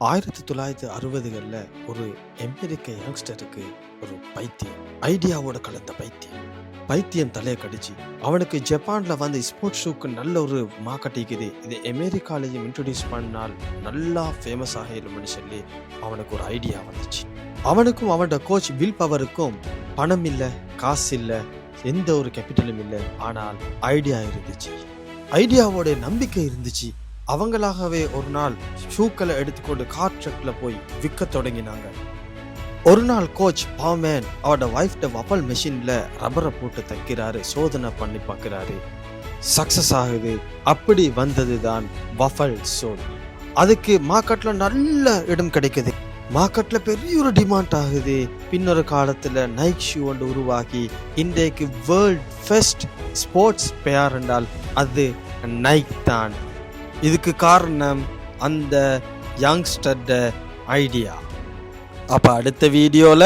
1960களில் ஒரு அமெரிக்க யங்ஸ்டருக்கு ஒரு பைத்தியம், ஐடியாவோட கலந்த பைத்தியம் தலையை கடிச்சு அவனுக்கு ஜப்பான்ல வந்து ஸ்போர்ட்ஸ் ஷூக்கு நல்ல ஒரு மார்க்கெட்டிக்குது. இது அமெரிக்காலையும் இன்ட்ரடியூஸ் பண்ணால் நல்லா ஃபேமஸ் ஆகிடும்னு சொல்லி அவனுக்கு ஒரு ஐடியா வந்துச்சு. அவனுக்கும் அவனோட கோச் வில் பவருக்கும் பணம் இல்லை, காசு இல்லை, எந்த ஒரு கேபிட்டலும் இல்லை. ஆனால் ஐடியா இருந்துச்சு, ஐடியாவோட நம்பிக்கை இருந்துச்சு. அவங்களாகவே ஒரு நாள் ஷூக்களை எடுத்துக்கொண்டு கார் ட்ரக்ல போய் விற்க தொடங்கினாங்க. ஒரு நாள் கோச் பாமேன் அவரோட வைஃப்ட வப்பல் மெஷின்ல ரப்பரை போட்டு தைக்கிறாரு, சோதனை பண்ணி பார்க்கிறாரு, சக்சஸ் ஆகுது. அப்படி வந்தது தான் வஃபல் சோல். அதுக்கு மார்க்கெட்ல நல்ல இடம் கிடைக்குது, மார்க்கெட்ல பெரிய ஒரு டிமாண்ட் ஆகுது. பின்னொரு காலத்துல நைக் ஷூ ஒன்று உருவாகி இன்றைக்கு வேர்ல்ட் ஃபர்ஸ்ட் ஸ்போர்ட்ஸ் பேர் என்றால் அது நைக் தான். இதுக்கு காரணம் அந்த யங்ஸ்டர்ட ஐடியா. அப்ப அடுத்த வீடியோல